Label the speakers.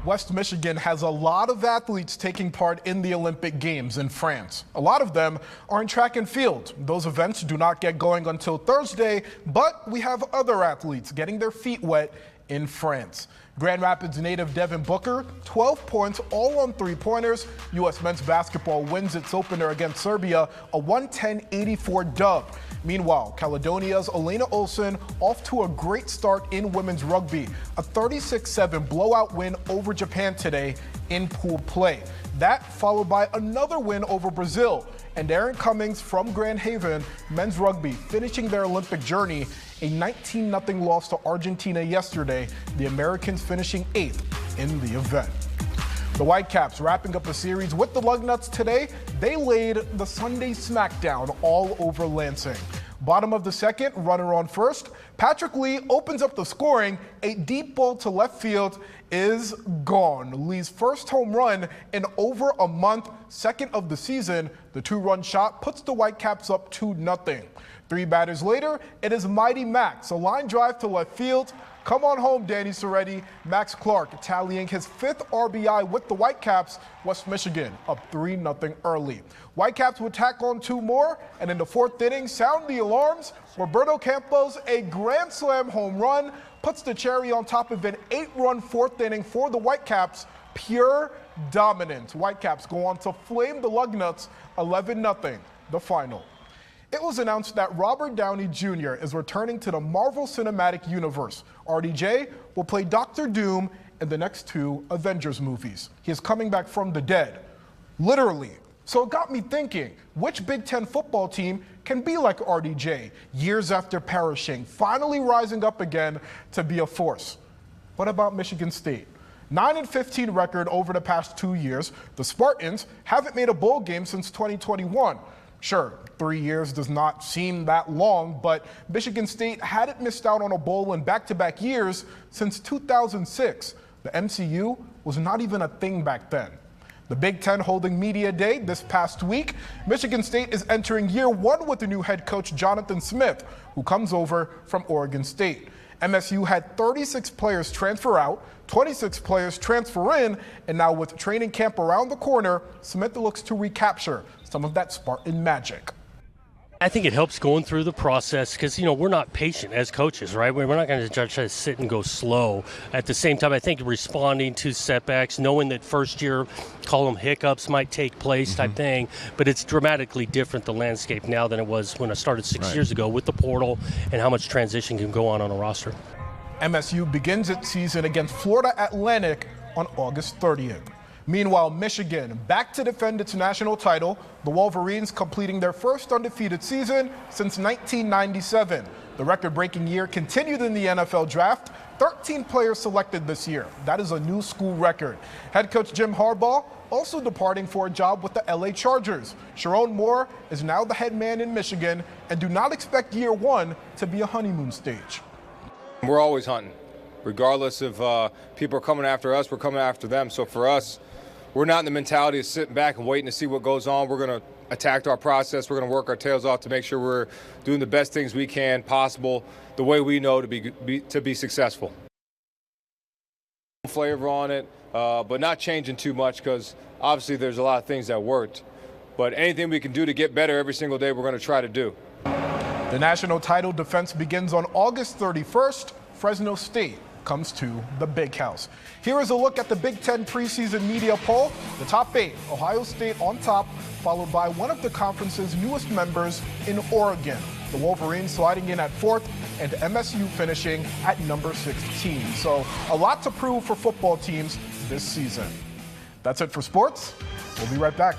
Speaker 1: West Michigan has a lot of athletes taking part in the Olympic Games in France. A lot of them are in track and field. Those events do not get going until Thursday, but we have other athletes getting their feet wet in France. Grand Rapids native Devin Booker, 12 points, all on three-pointers. U.S. men's basketball wins its opener against Serbia, a 110-84 dub. Meanwhile, Caledonia's Elena Olsen off to a great start in women's rugby, a 36-7 blowout win over Japan today in pool play. That followed by another win over Brazil. And Aaron Cummings from Grand Haven men's rugby finishing their Olympic journey, a 19-0 loss to Argentina yesterday, the Americans finishing 8th in the event. The Whitecaps wrapping up a series with the Lugnuts today. They laid the Sunday smackdown all over Lansing. Bottom of the second, runner on first. Patrick Lee opens up the scoring. A deep ball to left field is gone. Lee's first home run in over a month, second of the season. The two-run shot puts the Whitecaps up 2-0. Three batters later, it is Mighty Max, a line drive to left field. Come on home, Danny Soretti. Max Clark tallying his 5th RBI with the Whitecaps. West Michigan up 3-0 early. Whitecaps would tack on 2 more, and in the 4th inning, sound the alarms. Roberto Campos, a grand slam home run, puts the cherry on top of an 8-run 4th inning for the Whitecaps. Pure dominance. Whitecaps go on to flame the Lugnuts 11-0, the final. It was announced that Robert Downey Jr. is returning to the Marvel Cinematic Universe. RDJ will play Dr. Doom in the next 2 Avengers movies. He is coming back from the dead, literally. So it got me thinking, which Big Ten football team can be like RDJ, years after perishing, finally rising up again to be a force? What about Michigan State? 9-15 record over the past 2 years. The Spartans haven't made a bowl game since 2021. Sure, 3 years does not seem that long, but Michigan State hadn't missed out on a bowl in back-to-back years since 2006. The MCU was not even a thing back then. The Big Ten holding Media Day this past week. Michigan State is entering year 1 with the new head coach Jonathan Smith, who comes over from Oregon State. MSU had 36 players transfer out, 26 players transfer in, and now with training camp around the corner, Smith looks to recapture some of that Spartan magic.
Speaker 2: I think it helps going through the process because, we're not patient as coaches, right? We're not going to try to sit and go slow. At the same time, I think responding to setbacks, knowing that first year, call them hiccups, might take place type thing, but it's dramatically different, the landscape now than it was when I started 6 years ago with the portal and how much transition can go on a roster.
Speaker 1: MSU begins its season against Florida Atlantic on August 30th. Meanwhile, Michigan back to defend its national title. The Wolverines completing their first undefeated season since 1997. The record-breaking year continued in the NFL draft. 13 players selected this year. That is a new school record. Head coach Jim Harbaugh also departing for a job with the LA Chargers. Sharon Moore is now the head man in Michigan, and do not expect year 1 to be a honeymoon stage.
Speaker 3: We're always hunting. Regardless of people are coming after us, we're coming after them. So for us, we're not in the mentality of sitting back and waiting to see what goes on. We're going to attack our process. We're going to work our tails off to make sure we're doing the best things we can possible, the way we know to be successful. Flavor on it, but not changing too much because obviously there's a lot of things that worked. But anything we can do to get better every single day, we're going to try to do.
Speaker 1: The national title defense begins on August 31st. Fresno State comes to the Big House. Here is a look at the Big Ten preseason media poll. The top 8, Ohio State on top, followed by one of the conference's newest members in Oregon. The Wolverines sliding in at 4th, and MSU finishing at number 16. So a lot to prove for football teams this season. That's it for sports. We'll be right back.